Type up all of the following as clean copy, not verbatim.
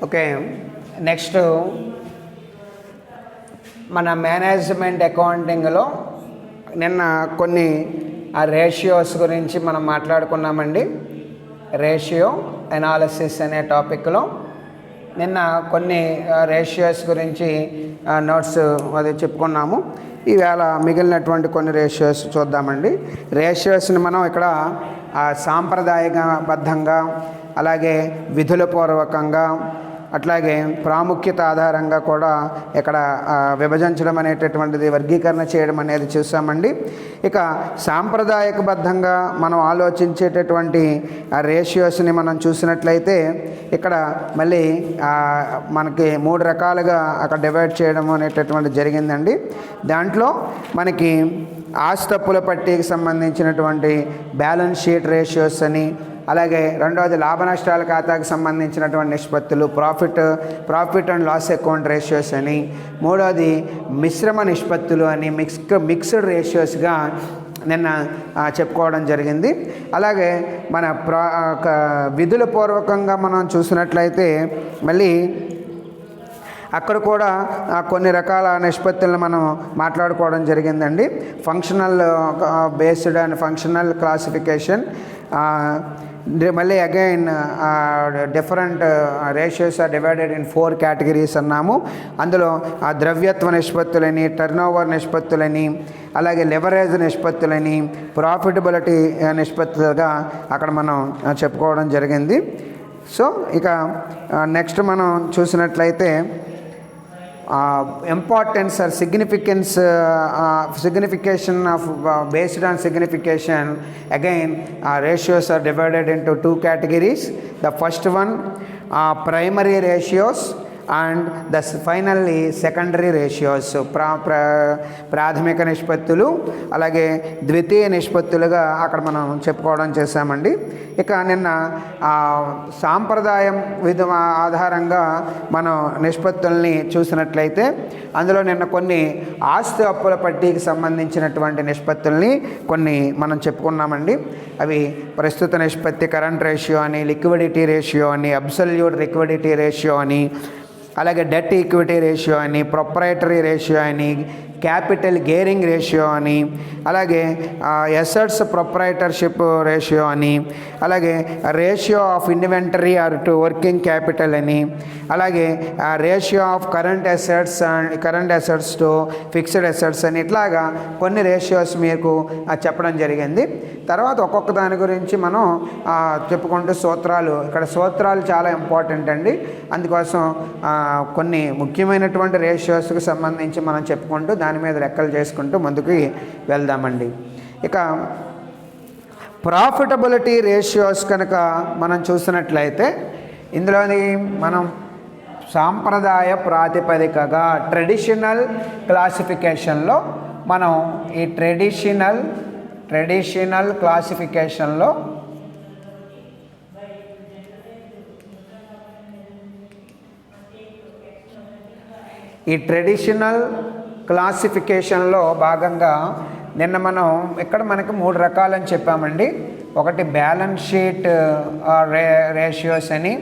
Okay, next మన management అకౌంటింగ్లో నిన్న కొన్ని రేషియోస్ గురించి మనం మాట్లాడుకున్నామండి. రేషియో అనాలిసిస్ అనే టాపిక్లో నిన్న కొన్ని రేషియోస్ గురించి నోట్స్ అది చెప్పుకున్నాము. ఈవేళ మిగిలినటువంటి కొన్ని రేషియోస్ చూద్దామండి. రేషియోస్ని మనం ఇక్కడ సాంప్రదాయబద్ధంగా, అలాగే విధుల పూర్వకంగా, అట్లాగే ప్రాముఖ్యత ఆధారంగా కూడా ఇక్కడ విభజించడం అనేటటువంటిది, వర్గీకరణ చేయడం అనేది చూసామండి. ఇక సాంప్రదాయబద్ధంగా మనం ఆలోచించేటటువంటి రేషియోస్ని మనం చూసినట్లయితే ఇక్కడ మళ్ళీ మనకి 3 రకాలుగా అక్కడ డివైడ్ చేయడం అనేటటువంటి జరిగిందండి. దాంట్లో మనకి ఆస్తప్పుల పట్టీకి సంబంధించినటువంటి బ్యాలెన్స్ షీట్ రేషియోస్ అని, అలాగే రెండవది లాభ నష్టాల ఖాతాకు సంబంధించినటువంటి నిష్పత్తులు, profit and loss account ratios అని, మూడవది మిశ్రమ నిష్పత్తులు అని, మిక్స్డ్ రేషియోస్గా నిన్న చెప్పుకోవడం జరిగింది. అలాగే మన విధుల పూర్వకంగా మనం చూసినట్లయితే మళ్ళీ అక్కడ కూడా కొన్ని రకాల నిష్పత్తులను మనం మాట్లాడుకోవడం జరిగిందండి. Functional based and functional classification, మళ్ళీ again different ratios are divided in 4 categories అన్నాము. అందులో ద్రవ్యత్వ నిష్పత్తులని, టర్నోవర్ నిష్పత్తులని, అలాగే లెవరేజ్ నిష్పత్తులని, ప్రాఫిటబిలిటీ నిష్పత్తులుగా అక్కడ మనం చెప్పుకోవడం జరిగింది. సో ఇక నెక్స్ట్ మనం చూసినట్లయితే importance or signification of based on signification, again ratios are divided into 2 categories. The first one primary ratios and the finally secondary ratios. ప్రాథమిక నిష్పత్తులు అలాగే ద్వితీయ నిష్పత్తులుగా అక్కడ మనం చెప్పుకోవడం చేశామండి. ఇక నిన్న సాంప్రదాయం ఆధారంగా మనం నిష్పత్తుల్ని చూసినట్లయితే అందులో నిన్న కొన్ని ఆస్తి అప్పుల పట్టీకి సంబంధించినటువంటి నిష్పత్తుల్ని కొన్ని మనం చెప్పుకున్నామండి. అవి ప్రస్తుత నిష్పత్తి, కరెంట్ రేషియో అని, లిక్విడిటీ రేషియో అని, అబ్సల్యూట్ లిక్విడిటీ రేషియో అని, అలాగే డెట్ ఈక్విటీ రేషియో అని, ప్రొప్రైటరీ రేషియో అని, క్యాపిటల్ గేరింగ్ రేషియో అని, అలాగే ఎసెట్స్ ప్రొప్రైటర్షిప్ రేషియో అని, అలాగే ratio of inventory or to working capital అని, అలాగే ratio of current assets to fixed assets అని, ఇట్లాగా కొన్ని రేషియోస్ మీకు చెప్పడం జరిగింది. తర్వాత ఒక్కొక్క దాని గురించి మనం చెప్పుకుంటూ ఇక్కడ సూత్రాలు చాలా ఇంపార్టెంట్ అండి. అందుకోసం కొన్ని ముఖ్యమైనటువంటి రేషియోస్కి సంబంధించి మనం చెప్పుకుంటూ దాని మీద లెక్కలు చేసుకుంటూ ముందుకు వెళ్దామండి. ఇక ప్రాఫిటబిలిటీ రేషియోస్ కనుక మనం చూసినట్లయితే ఇందులోని మనం సాంప్రదాయ ప్రాతిపదికగా ట్రెడిషనల్ క్లాసిఫికేషన్లో మనం ఈ ట్రెడిషనల్ క్లాసిఫికేషన్లో భాగంగా నిన్న మనం ఇక్కడ మనకి 3 రకాలని చెప్పామండి. ఒకటి బ్యాలెన్స్ షీట్ రేషియోస్ అని,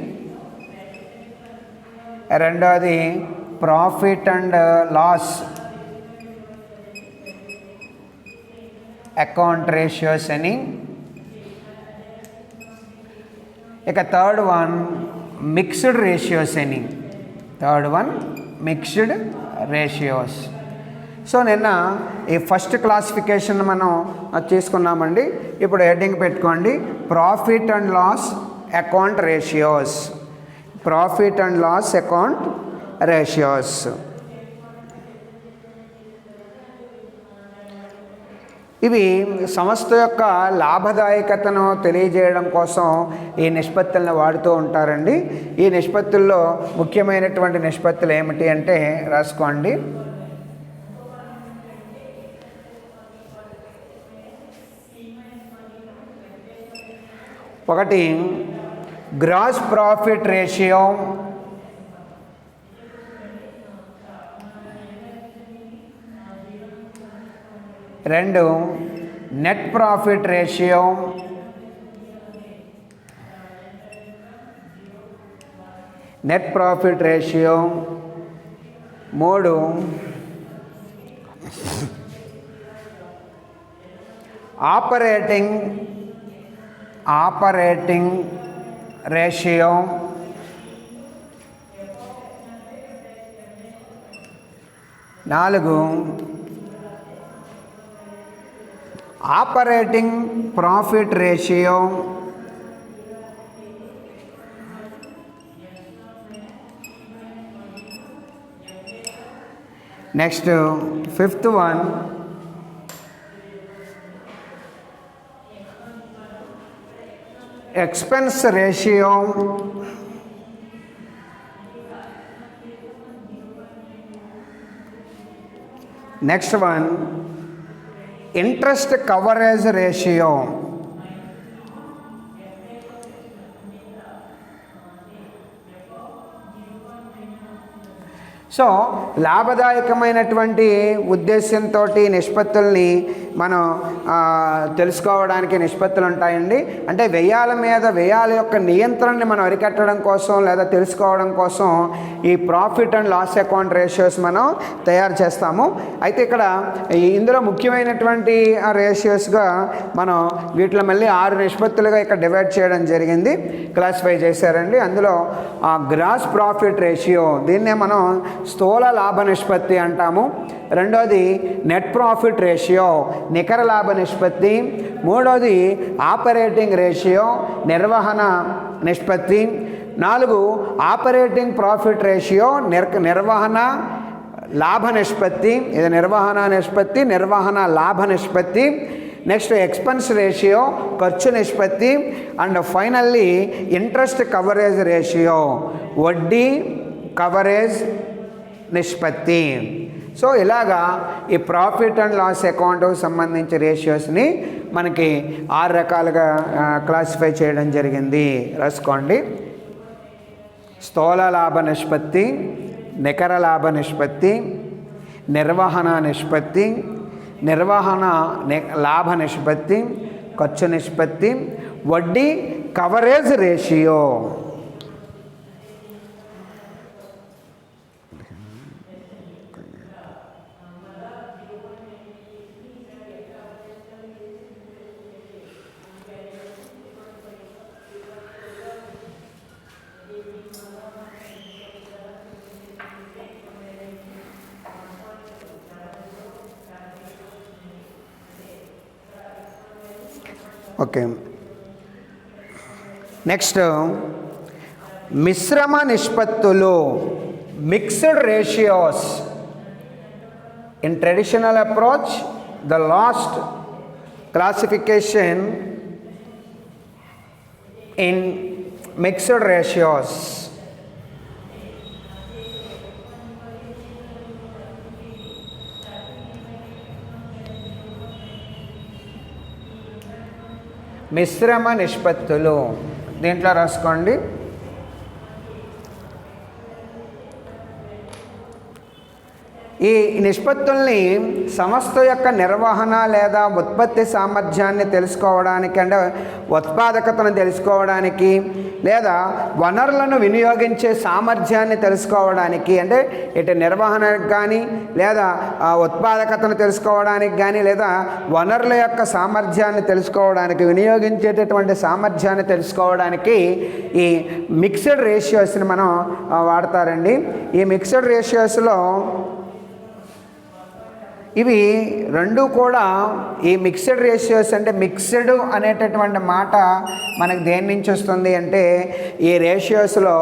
రెండోది profit and loss account ratios అని, ఇక third one mixed ratios. So నిన్న ఈ ఫస్ట్ క్లాసిఫికేషన్ మనం తీసుకున్నామండి. ఇప్పుడు హెడ్డింగ్ పెట్టుకోండి, profit and loss account ratios. ఇవి సంస్థ యొక్క లాభదాయకతను తెలియజేయడం కోసం ఈ నిష్పత్తులను వాడుతూ ఉంటారండి. ఈ నిష్పత్తుల్లో ముఖ్యమైనటువంటి నిష్పత్తులు ఏమిటి అంటే రాసుకోండి. ఒకటి గ్రాస్ ప్రాఫిట్ రేషియో, రెండు net profit ratio, net profit ratio, 3 operating ratio, 4 operating profit ratio, next 5th one expense ratio, next one interest coverage ratio. So లాభదాయకమైనటువంటి ఉద్దేశంతో నిష్పత్తుల్ని మనం తెలుసుకోవడానికి నిష్పత్తులు ఉంటాయండి. అంటే వ్యయాల యొక్క నియంత్రణని మనం అరికట్టడం కోసం లేదా తెలుసుకోవడం కోసం ఈ profit and loss account ratios మనం తయారు చేస్తాము. అయితే ఇక్కడ ఇందులో ముఖ్యమైనటువంటి రేషియోస్గా మనం వీటిలో మళ్ళీ 6 నిష్పత్తులుగా ఇక్కడ డివైడ్ చేయడం జరిగింది, క్లాసిఫై చేశారండి. అందులో గ్రాస్ ప్రాఫిట్ రేషియో, దీన్నే మనం స్థూల లాభ నిష్పత్తి అంటాము. రెండోది నెట్ ప్రాఫిట్ రేషియో, నికర లాభ నిష్పత్తి. మూడోది ఆపరేటింగ్ రేషియో, నిర్వహణ నిష్పత్తి. 4 ఆపరేటింగ్ ప్రాఫిట్ రేషియో, నిర్వహణ లాభ నిష్పత్తి. ఇది నిర్వహణ నిష్పత్తి, నిర్వహణ లాభ నిష్పత్తి. నెక్స్ట్ ఎక్స్పెన్స్ రేషియో, ఖర్చు నిష్పత్తి. And finally interest coverage ratio, వడ్డీ కవరేజ్ నిష్పత్తి. సో ఇలాగా ఈ ప్రాఫిట్ అండ్ లాస్ అకౌంట్కి సంబంధించి రేషియోస్ని మనకి 6 రకాలుగా క్లాసిఫై చేయడం జరిగింది. రాసుకోండి. స్థూల లాభ నిష్పత్తి, నికర లాభ నిష్పత్తి, నిర్వహణ నిష్పత్తి, నిర్వహణ లాభ నిష్పత్తి, ఖర్చు నిష్పత్తి, వడ్డీ కవరేజ్ రేషియో. ఓకే, నెక్స్ట్ మిశ్రమ నిష్పత్తులు, mixed ratios. In traditional approach the last classification in mixed ratios. మిశ్రమ నిష్పత్తులు దీంట్లో రాసుకోండి. ఈ నిష్పత్తుల్ని సంస్థ యొక్క నిర్వహణ లేదా ఉత్పత్తి సామర్థ్యాన్ని తెలుసుకోవడానికి, అంటే ఉత్పాదకతను తెలుసుకోవడానికి, లేదా వనరులను వినియోగించే సామర్థ్యాన్ని తెలుసుకోవడానికి, అంటే ఇటు నిర్వహణకు కానీ లేదా ఉత్పాదకతను తెలుసుకోవడానికి కానీ లేదా వనరుల యొక్క సామర్థ్యాన్ని తెలుసుకోవడానికి, వినియోగించేటటువంటి సామర్థ్యాన్ని తెలుసుకోవడానికి ఈ మిక్స్డ్ రేషియోస్ని మనం వాడతారండి. ఈ మిక్స్డ్ రేషియోస్లో ఇవి రెండు కూడా, ఈ మిక్స్డ్ రేషియోస్ అంటే మిక్స్డ్ అనేటటువంటి మాట మనకు దేని నుంచి వస్తుంది అంటే ఈ రేషియోస్లో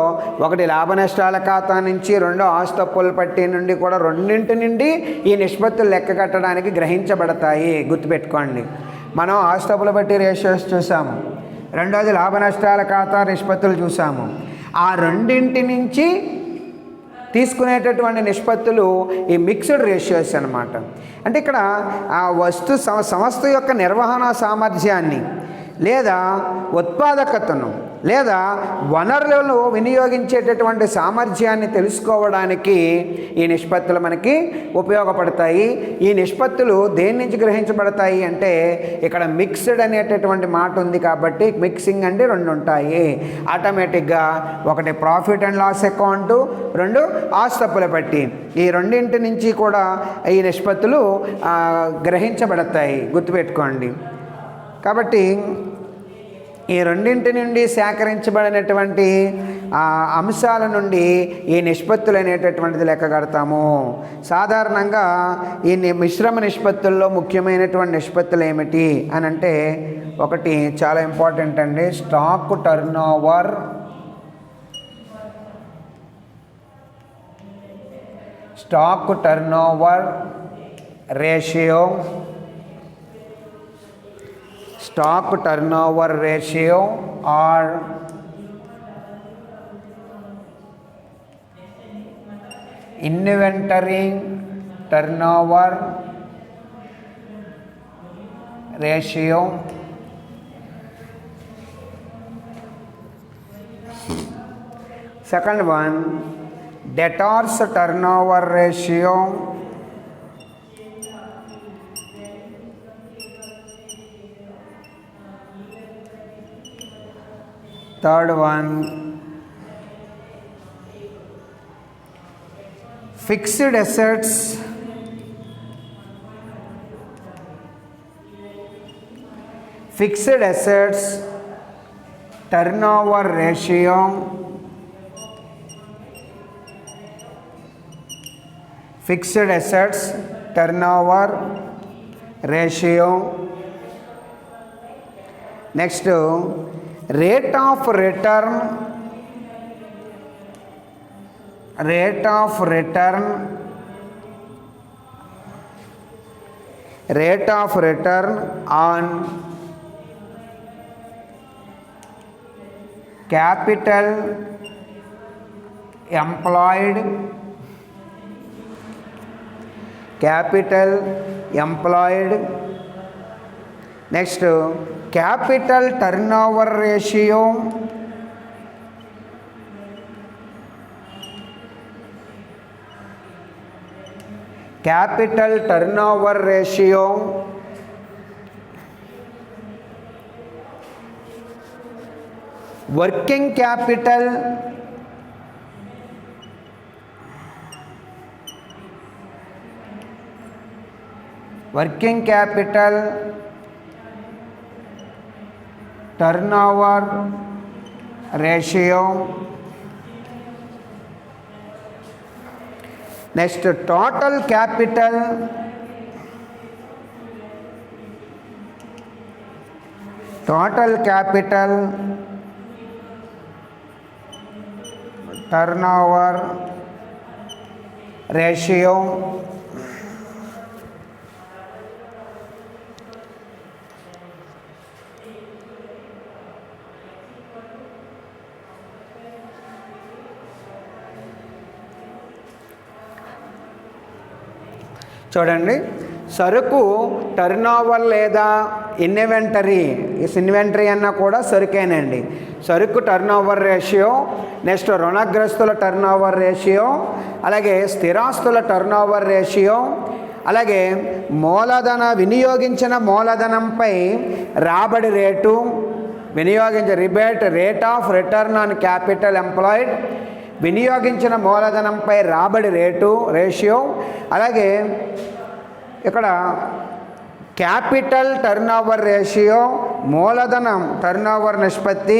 ఒకటి లాభ నష్టాల ఖాతా నుంచి, రెండో ఆస్తి అప్పుల పట్టీ నుండి కూడా రెండింటి నుండి ఈ నిష్పత్తులు లెక్క కట్టడానికి గ్రహించబడతాయి. గుర్తుపెట్టుకోండి, మనం ఆస్తి అప్పుల పట్టీ రేషియోస్ చూసాము, రెండోది లాభ నష్టాల ఖాతా నిష్పత్తులు చూసాము. ఆ రెండింటి నుంచి తీసుకునేటటువంటి నిష్పత్తులు ఈ మిక్స్డ్ రేషియోస్ అన్నమాట. అంటే ఇక్కడ ఆ సంస్థ యొక్క నిర్వహణ సామర్థ్యాన్ని లేదా ఉత్పాదకతను లేదా వనరులను వినియోగించేటటువంటి సామర్థ్యాన్ని తెలుసుకోవడానికి ఈ నిష్పత్తులు మనకి ఉపయోగపడతాయి. ఈ నిష్పత్తులు దేని నుంచి గ్రహించబడతాయి అంటే ఇక్కడ మిక్స్డ్ అనేటటువంటి మాట ఉంది కాబట్టి మిక్సింగ్ అంటే రెండు ఉంటాయి. ఆటోమేటిక్గా ఒకటి ప్రాఫిట్ అండ్ లాస్ అకౌంటు, రెండు ఆస్తుల పట్టి, ఈ రెండింటి నుంచి కూడా ఈ నిష్పత్తులు గ్రహించబడతాయి, గుర్తుపెట్టుకోండి. కాబట్టి ఈ రెండింటి నుండి సేకరించబడినటువంటి అంశాల నుండి ఈ నిష్పత్తులు అనేటటువంటిది లెక్క కడతాము. సాధారణంగా ఈ మిశ్రమ నిష్పత్తుల్లో ముఖ్యమైనటువంటి నిష్పత్తులు ఏమిటి అని అంటే, ఒకటి చాలా ఇంపార్టెంట్ అండి, stock turnover ratio, stock turnover ratio or inventory turnover ratio. Second one, debtors turnover ratio. Third one, fixed assets turnover ratio. Fixed assets turnover ratio. Next, rate of return on capital employed. Next, capital turnover ratio. Working capital turnover ratio. Next, total capital turnover ratio. చూడండి, సరుకు turnover లేదా inventory అన్నా కూడా సరుకేనండి. సరుకు turnover ratio, next రుణగ్రస్తుల turnover ratio, అలాగే స్థిరాస్తుల టర్నోవర్ రేషియో, అలాగే వినియోగించిన మూలధనంపై రాబడి రేటు, rate of return on capital employed, వినియోగించిన మూలధనంపై రాబడి రేషియో, అలాగే ఇక్కడ క్యాపిటల్ టర్నోవర్ రేషియో, మూలధనం టర్నోవర్ నిష్పత్తి,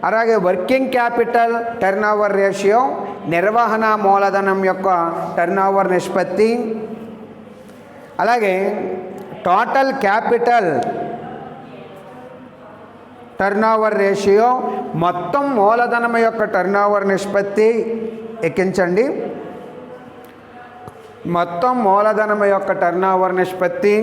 అలాగే వర్కింగ్ క్యాపిటల్ టర్నోవర్ రేషియో, నిర్వహణ మూలధనం యొక్క టర్నోవర్ నిష్పత్తి, అలాగే టోటల్ క్యాపిటల్ టర్నోవర్ రేషియో, మొత్తం మూలధనం యొక్క టర్నోవర్ నిష్పత్తి ఎక్కించండి. మొత్తం మూలధనం యొక్క టర్నోవర్ నిష్పత్తి,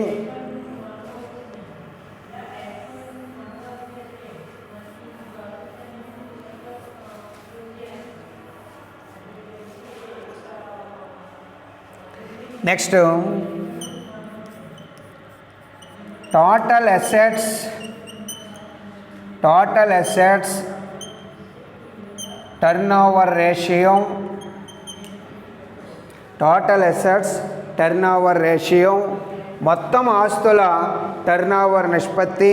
next total assets total assets turnover ratio, total assets turnover ratio, మొత్తం ఆస్తుల టర్నోవర్ నిష్పత్తి,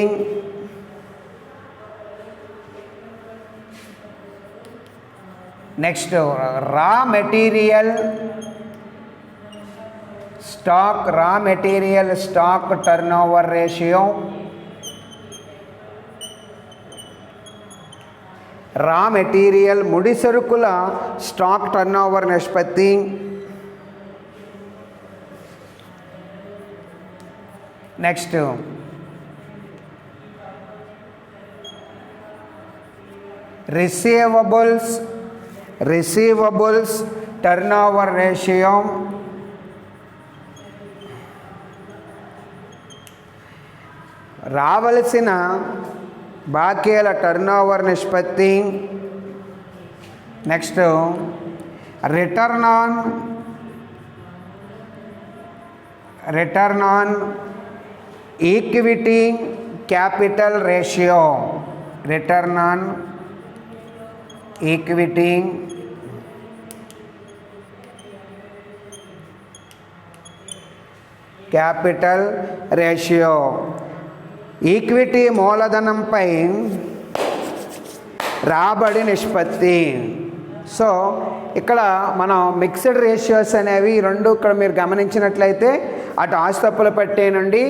next raw material stock turnover ratio, raw material ముడి సరుకుల స్టాక్ టర్నోవర్ నిష్పత్తి, నెక్స్ట్ రిసీవబుల్స్ టర్నోవర్ రేషియో, రావలసిన బాకీల టర్నోవర్ నిష్పత్తి, next return on equity capital ratio, return on equity capital ratio, equity మూలధనంపై రాబడి నిష్పత్తి. సో ఇక్కడ మనం మిక్స్డ్ రేషియోస్ అనేవి రెండు ఇక్కడ మీరు గమనించినట్లయితే అటు ఆస్తి అప్పుల పట్టీ నుండి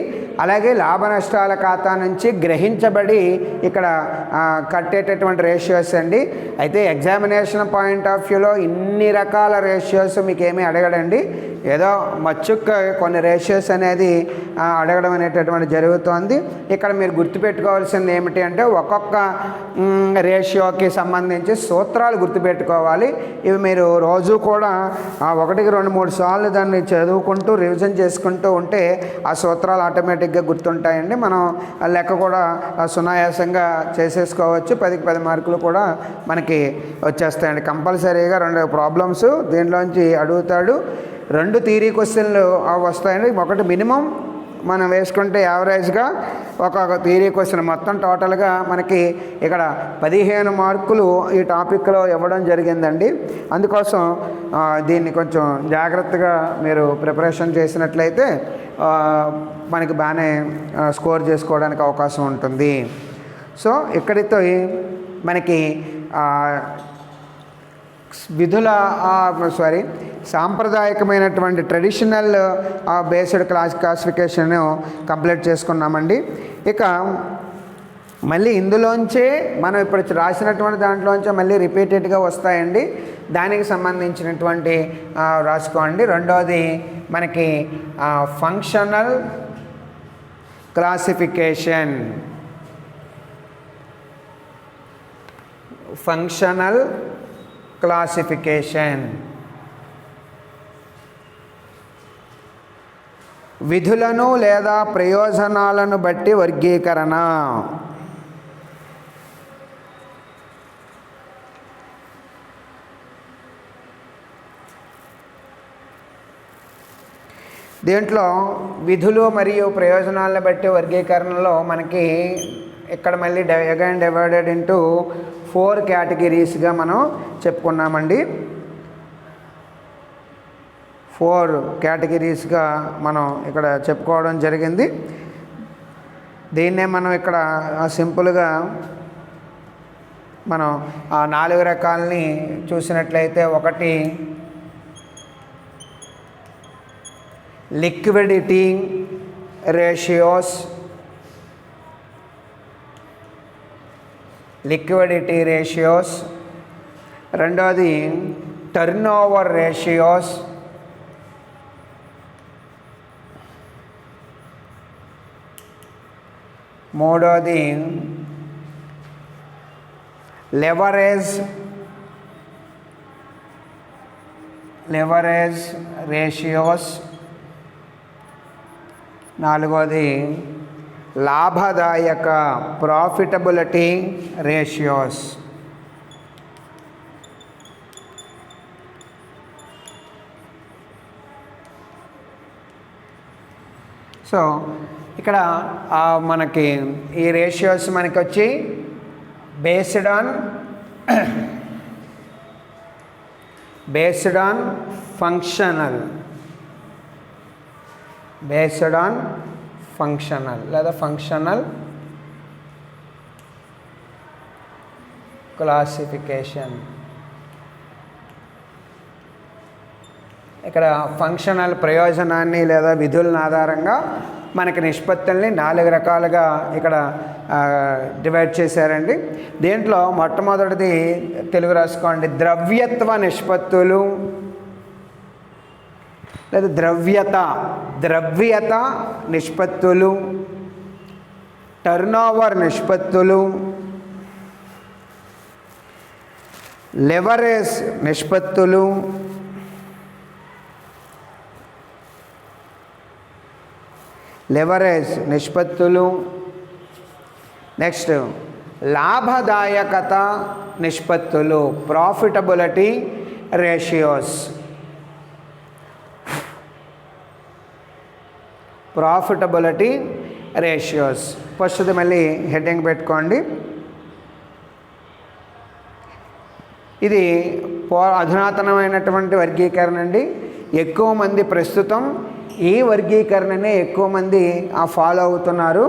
అలాగే లాభ నష్టాల ఖాతా నుంచి గ్రహించబడి ఇక్కడ కట్టేటటువంటి రేషియోస్ అండి. అయితే ఎగ్జామినేషన్ పాయింట్ ఆఫ్ వ్యూలో ఇన్ని రకాల రేషియోస్ మీకు ఏమీ అడగడండి, ఏదో మచ్చుక్క కొన్ని రేషియోస్ అనేది అడగడం అనేటటువంటి జరుగుతోంది. ఇక్కడ మీరు గుర్తుపెట్టుకోవాల్సింది ఏమిటి అంటే ఒక్కొక్క రేషియోకి సంబంధించి సూత్రాలు గుర్తుపెట్టుకోవాలి. ఇవి మీరు రోజు కూడా 1, 2, 3 సార్లు దాన్ని చదువుకుంటూ రివిజన్ చేసుకుంటూ ఉంటే ఆ సూత్రాలు ఆటోమేటిక్గా గుర్తుంటాయండి. మనం లెక్క కూడా సునాయాసంగా చేసేసుకోవచ్చు. 10కి 10 మార్కులు కూడా మనకి వచ్చేస్తాయండి. కంపల్సరీగా 2 ప్రాబ్లమ్స్ దీనిలోంచి అడుగుతాడు, 2 థియరీ క్వశ్చన్లు వస్తాయండి. ఒకటి మినిమం మనం వేసుకుంటే యావరేజ్గా ఒక థియరీ క్వశ్చన్ మొత్తం టోటల్గా మనకి ఇక్కడ 15 మార్కులు ఈ టాపిక్లో ఇవ్వడం జరిగిందండి. అందుకోసం దీన్ని కొంచెం జాగ్రత్తగా మీరు ప్రిపరేషన్ చేసినట్లయితే మనకి బాగానే స్కోర్ చేసుకోవడానికి అవకాశం ఉంటుంది. సో ఇక్కడితో మనకి సాంప్రదాయకమైనటువంటి ట్రెడిషనల్ బేస్డ్ క్లాసిఫికేషన్ కంప్లీట్ చేసుకున్నామండి. ఇక మళ్ళీ ఇందులోంచే మనం ఇప్పుడు రాసినటువంటి దాంట్లోంచే మళ్ళీ రిపీటెడ్గా వస్తాయండి. దానికి సంబంధించినటువంటి రాసుకోండి. రెండోది మనకి ఫంక్షనల్ క్లాసిఫికేషన్, విధులను లేదా ప్రయోజనాలను బట్టి వర్గీకరణ. దీంట్లో విధులు మరియు ప్రయోజనాలను బట్టి వర్గీకరణలో మనకి ఇక్కడ మళ్ళీ అగైన్ డివైడెడ్ ఇంటూ 4 కేటగిరీస్గా మనం చెప్పుకున్నామండి. 4 కేటగిరీస్గా మనం ఇక్కడ చెప్పుకోవడం జరిగింది. దీన్నే మనం ఇక్కడ సింపుల్గా మనం 4 రకాలని చూసినట్లయితే, ఒకటి లిక్విడిటీ రేషియోస్, రెండోది టర్నోవర్ రేషియోస్, మూడోది లెవరేజ్ రేషియోస్, నాలుగోది లాభదాయక ప్రాఫిటబిలిటీ రేషియోస్. సో ఇక్కడ మనకి ఈ రేషియోస్ మనకి వచ్చి based on functional, based on functional లేదా ఫంక్షనల్ క్లాసిఫికేషన్. ఇక్కడ ఫంక్షనల్ ప్రయోజనాన్ని లేదా విధులను ఆధారంగా మనకి నిష్పత్తుల్ని 4 రకాలుగా ఇక్కడ డివైడ్ చేశారండి. దీంట్లో మొట్టమొదటిది తెలుగు రాసుకోండి, ద్రవ్యత్వ నిష్పత్తులు లేదా ద్రవ్యత నిష్పత్తులు, టర్నోవర్ నిష్పత్తులు, లెవరేజ్ నిష్పత్తులు, నెక్స్ట్ లాభదాయకత నిష్పత్తులు, ప్రాఫిటబిలిటీ రేషియోస్, ఫస్ట్ది మళ్ళీ హెడ్డింగ్ పెట్టుకోండి. ఇది అధునాతనమైనటువంటి వర్గీకరణ అండి. ఎక్కువ మంది ప్రస్తుతం ఈ వర్గీకరణనే ఎక్కువ మంది ఫాలో అవుతున్నారు.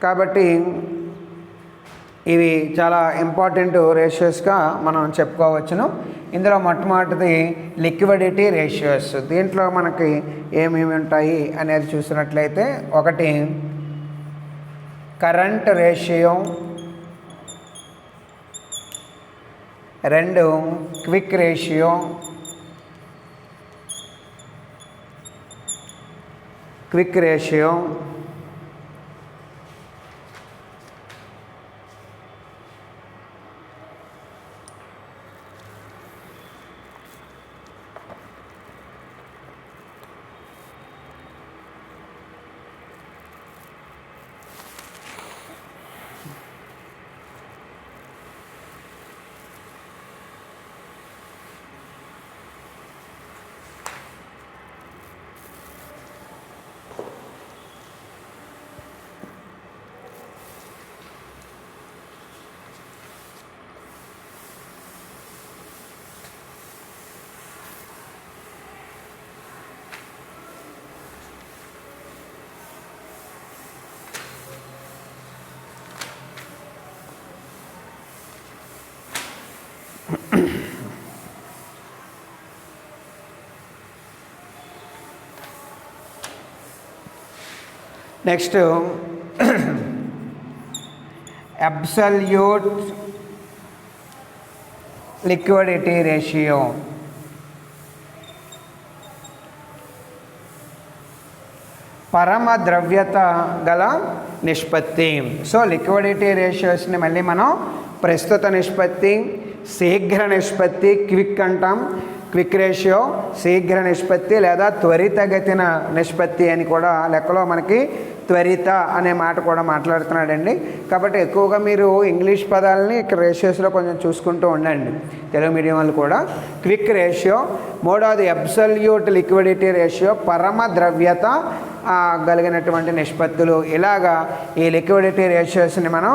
కాబట్టి ఇవి చాలా ఇంపార్టెంట్ రేషియోస్గా మనం చెప్పుకోవచ్చును. ఇందులో మొట్టమొదటిది లిక్విడిటీ రేషియోస్. దీంట్లో మనకి ఏమేమి ఉంటాయి అనేది చూసినట్లయితే, ఒకటి current ratio, 2 quick ratio, next absolute liquidity ratio. పరమ ద్రవ్యత గల నిష్పత్తి. సో లిక్విడిటీ రేషియోస్ని మళ్ళీ మనం ప్రస్తుత నిష్పత్తి, శీఘ్ర నిష్పత్తి, క్విక్ అంటాం. క్విక్ రేషియో, శీఘ్ర నిష్పత్తి లేదా త్వరితగతిన నిష్పత్తి అని కూడా లెక్కలో మనకి త్వరిత అనే మాట కూడా మాట్లాడుతున్నాడండి. కాబట్టి ఎక్కువగా మీరు ఇంగ్లీష్ పదాలని ఇక్కడ రేషియోస్లో కొంచెం చూసుకుంటూ ఉండండి, తెలుగు మీడియం వాళ్ళు కూడా. Quick ratio. మూడవది అబ్సల్యూట్ లిక్విడిటీ రేషియో, పరమ ద్రవ్యత కలిగినటువంటి నిష్పత్తులు. ఇలాగా ఈ లిక్విడిటీ రేషియోస్ని మనం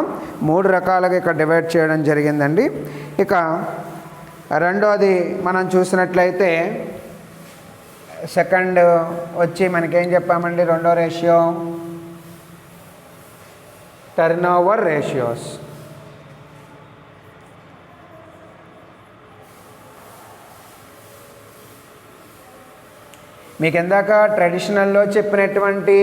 3 రకాలుగా ఇక్కడ డివైడ్ చేయడం జరిగిందండి. ఇక రెండోది మనం చూసినట్లయితే సెకండ్ వచ్చి మనకేం చెప్పామండి, రెండో రేషియో టర్నోవర్ రేషియోస్. మీకు ఇందాక ట్రెడిషనల్లో చెప్పినటువంటి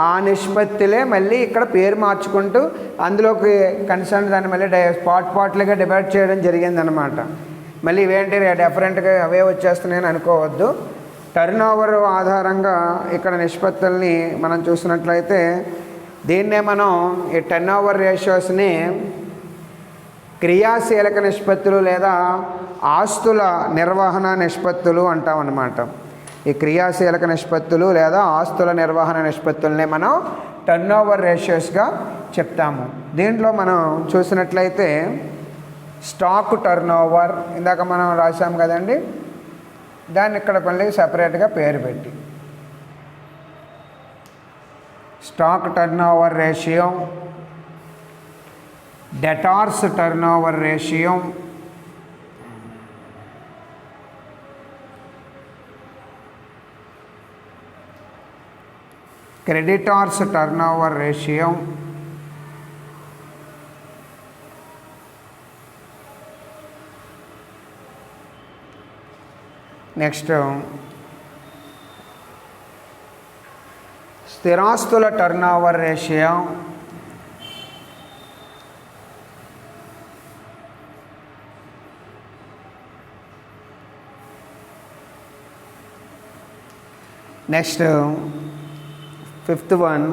ఆ నిష్పత్తులే మళ్ళీ ఇక్కడ పేరు మార్చుకుంటూ అందులోకి కన్సర్న్ దాన్ని మళ్ళీ పార్ట్లుగా డివైడ్ చేయడం జరిగిందనమాట. మళ్ళీ ఇవేంటి డిఫరెంట్గా అవే వచ్చేస్తున్నాయని అనుకోవద్దు. టర్నోవర్ ఆధారంగా ఇక్కడ నిష్పత్తుల్ని మనం చూసినట్లయితే దీన్నే మనం ఈ టర్నోవర్ రేషియోస్ని క్రియాశీలక నిష్పత్తులు లేదా ఆస్తుల నిర్వహణ నిష్పత్తులు అంటామన్నమాట. ఈ క్రియాశీలక నిష్పత్తులు లేదా ఆస్తుల నిర్వహణ నిష్పత్తులనే మనం టర్నోవర్ రేషియోస్గా చెప్తాము. దీంట్లో మనం చూసినట్లయితే స్టాక్ టర్నోవర్ ఇందాక మనం రాసాం కదండి, దాన్ని ఇక్కడ మళ్ళీ సపరేట్గా పేరు పెట్టి stock turnover ratio, debtors turnover ratio, creditors turnover ratio, next స్థిరాస్తుల turnover ratio, next fifth one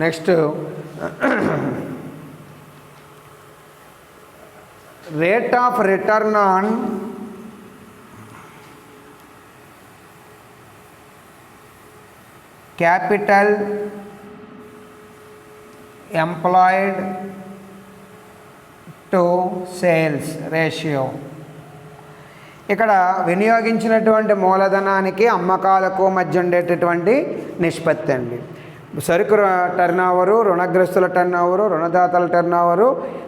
next rate of return on capital employed to sales ratio. ఇక్కడ వినియోగించినటువంటి మూలధనానికి అమ్మకాలకు మధ్య ఉండేటటువంటి నిష్పత్తి అండి. సరుకు టర్నోవరు, రుణగ్రస్తుల టర్నోవరు, రుణదాతల టర్నోవరు,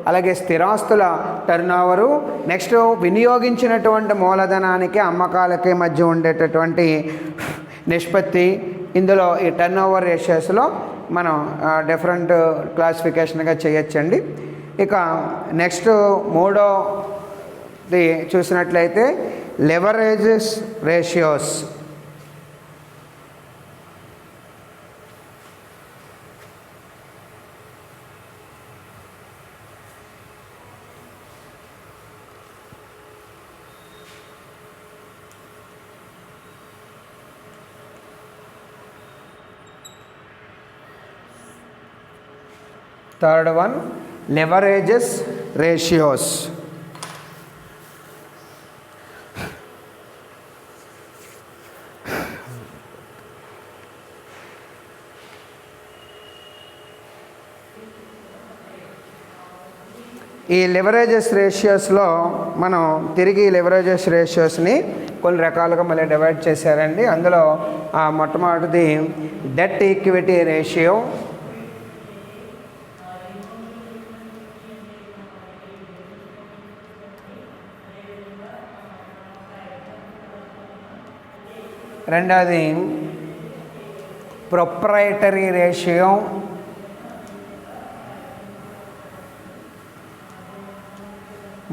అలాగే స్థిరాస్తుల టర్నోవరు, నెక్స్ట్ వినియోగించినటువంటి మూలధనానికి అమ్మకాలకి మధ్య ఉండేటటువంటి నిష్పత్తి. ఇందులో ఈ టర్నోవర్ రేషియోస్లో మనం డిఫరెంట్ క్లాసిఫికేషన్గా చేయొచ్చండి. ఇక నెక్స్ట్ మూడోది చూసినట్లయితే leverages ratios. Third one leverages ratios. ఈ లెవరేజెస్ రేషియోస్లో మనం తిరిగి లెవరేజెస్ రేషియోస్ని కొన్ని రకాలుగా మళ్ళీ డివైడ్ చేశారండి. అందులో మొట్టమొదటిది డెట్ ఈక్విటీ రేషియో, రెండవది ప్రొప్రైటరీ రేషియో,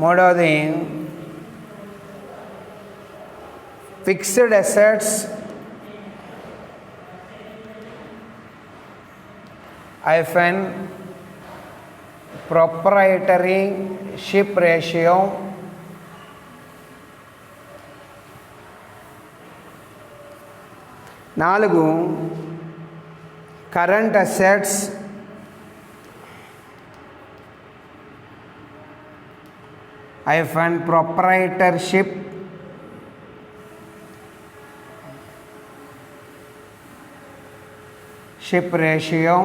మూడవది ఫిక్స్డ్ అసెట్స్ ఐఫెన్ ప్రొప్రైటరీ షిప్ రేషియో, నాలుగు కరెంట్ అసెట్స్ ఐఫెన్ ప్రొప్రైటర్షిప్ రేషియో,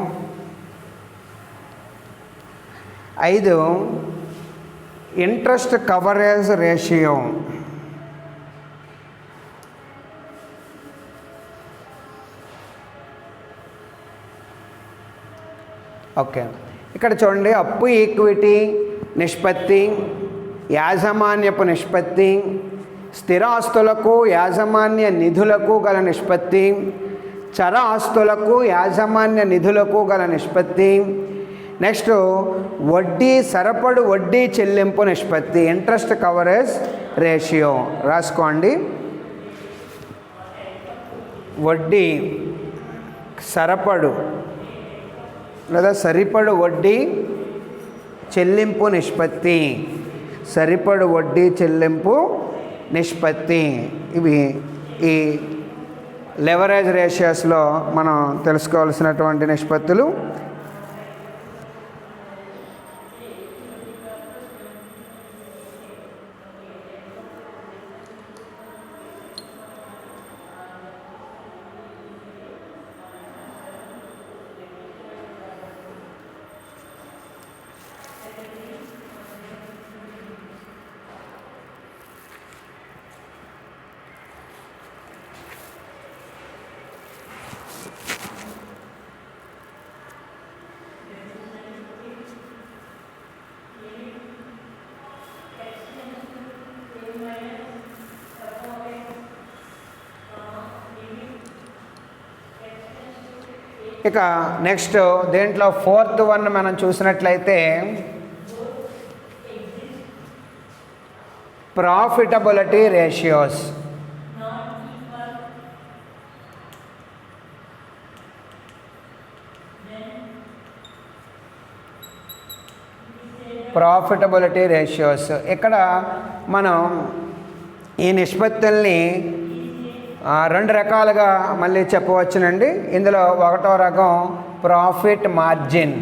ఐదు ఇంట్రెస్ట్ కవరేజ్ రేషియో, ఓకే. ఇక్కడ చూడండి, అప్పు ఈక్విటీ నిష్పత్తి, యాజమాన్యపు నిష్పత్తి, స్థిర ఆస్తులకు యాజమాన్య నిధులకు గల నిష్పత్తి, చర ఆస్తులకు యాజమాన్య నిధులకు గల నిష్పత్తి, నెక్స్ట్ వడ్డీ సరపడు వడ్డీ చెల్లింపు నిష్పత్తి, ఇంట్రెస్ట్ కవరేజ్ రేషియో రాసుకోండి. వడ్డీ సరపడు లేదా సరిపడు వడ్డీ చెల్లింపు నిష్పత్తి, సరిపడు వడ్డీ చెల్లింపు నిష్పత్తి, ఇవి ఈ లెవరేజ్ రేషియోస్లో మనం తెలుసుకోవాల్సినటువంటి నిష్పత్తులు. ఇక నెక్స్ట్ దేంట్లో ఫోర్త్ వన్ మనం చూసినట్లయితే ప్రాఫిటబిలిటీ రేషియోస్. ప్రాఫిటబిలిటీ రేషియోస్ ఇక్కడ మనం ఈ నిష్పత్తుల్ని రెండు రకాలుగా మళ్ళీ చెప్పవచ్చునండి. ఇందులో ఒకటో రకం ప్రాఫిట్ మార్జిన్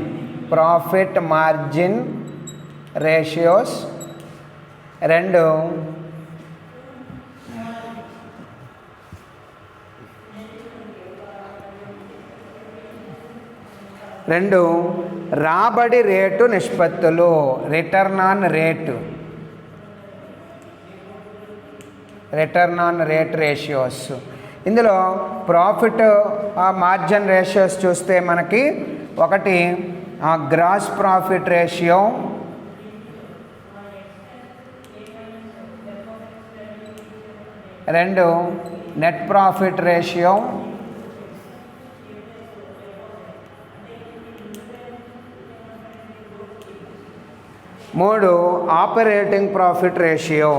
రేషియోస్, రెండు రాబడి రేటు నిష్పత్తులు, రిటర్న్ ఆన్ రేట్ రేషియోస్. ఇందులో ప్రాఫిట్ మార్జిన్ రేషియోస్ చూస్తే మనకి ఒకటి గ్రాస్ ప్రాఫిట్ రేషియో, రెండు నెట్ ప్రాఫిట్ రేషియో, మూడు ఆపరేటింగ్ ప్రాఫిట్ రేషియో.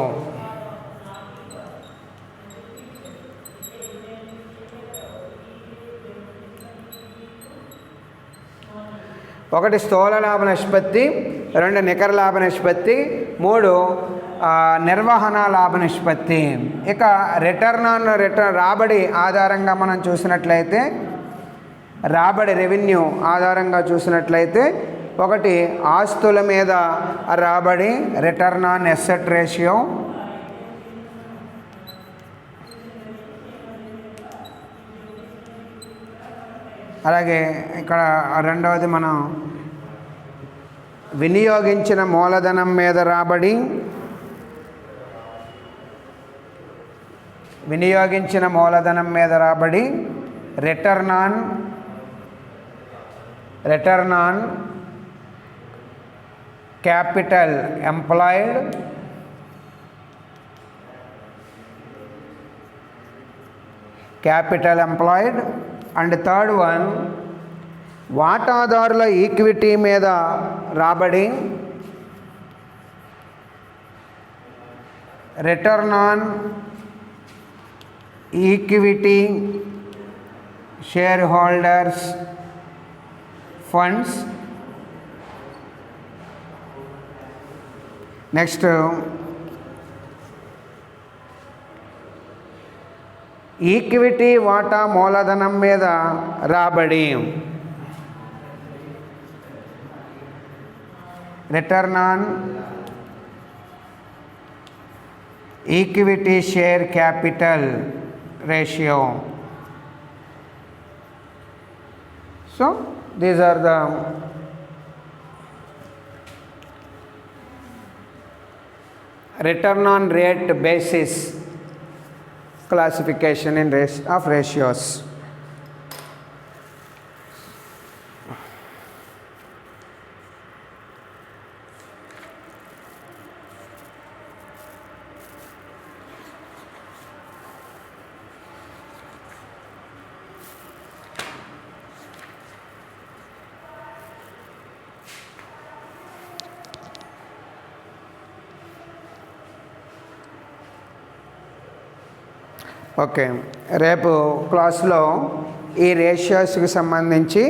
ఒకటి స్థూల లాభ నిష్పత్తి, రెండు నికర లాభ నిష్పత్తి, మూడు నిర్వహణ లాభ నిష్పత్తి. ఇక రాబడి ఆధారంగా మనం చూసినట్లయితే, రాబడి రెవెన్యూ ఆధారంగా చూసినట్లయితే ఒకటి ఆస్తుల మీద రాబడి, రిటర్న్ ఆన్ అసెట్ రేషియో, అలాగే ఇక్కడ రెండవది మనం వినియోగించిన మూలధనం మీద రాబడి, return on capital employed, and third one వాటాదారుల ఈక్విటీ మీద రాబడి, return on equity share holders funds. Next equity వాటా మూలధనం మీద రాబడి, return on equity share capital ratio. So these are the return on rate basis classification of ratios. Okay, రేపు క్లాస్లో ఈ రేషియోస్కి సంబంధించి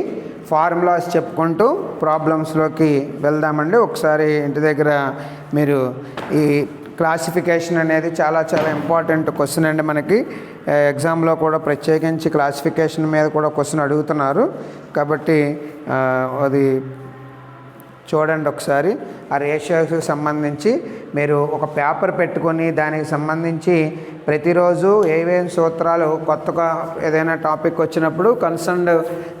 ఫార్ములాస్ చెప్పుకుంటూ ప్రాబ్లమ్స్లోకి వెళ్దామండి. ఒకసారి ఇంటి దగ్గర మీరు ఈ క్లాసిఫికేషన్ అనేది చాలా ఇంపార్టెంట్ క్వశ్చన్ అండి. మనకి ఎగ్జామ్లో కూడా ప్రత్యేకించి క్లాసిఫికేషన్ మీద కూడా క్వశ్చన్ అడుగుతున్నారు కాబట్టి అది చూడండి ఒకసారి. ఆ రేషియోస్కి సంబంధించి మీరు ఒక పేపర్ పెట్టుకొని దానికి సంబంధించి ప్రతిరోజు ఏవేం సూత్రాలు కొత్తగా ఏదైనా టాపిక్ వచ్చినప్పుడు కన్సర్న్డ్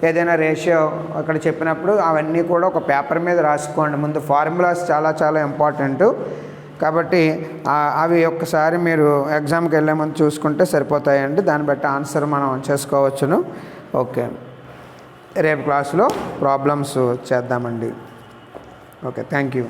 ఏదైనా రేషియో అక్కడ చెప్పినప్పుడు అవన్నీ కూడా ఒక పేపర్ మీద రాసుకోండి. ముందు ఫార్ములాస్ చాలా ఇంపార్టెంట్ కాబట్టి అవి ఒక్కసారి మీరు ఎగ్జామ్కి వెళ్ళే ముందు చూసుకుంటే సరిపోతాయండి. దాన్ని బట్టి ఆన్సర్ మనం చేసుకోవచ్చును. ఓకే, రేపు క్లాసులో ప్రాబ్లమ్స్ చేద్దామండి. Okay, thank you.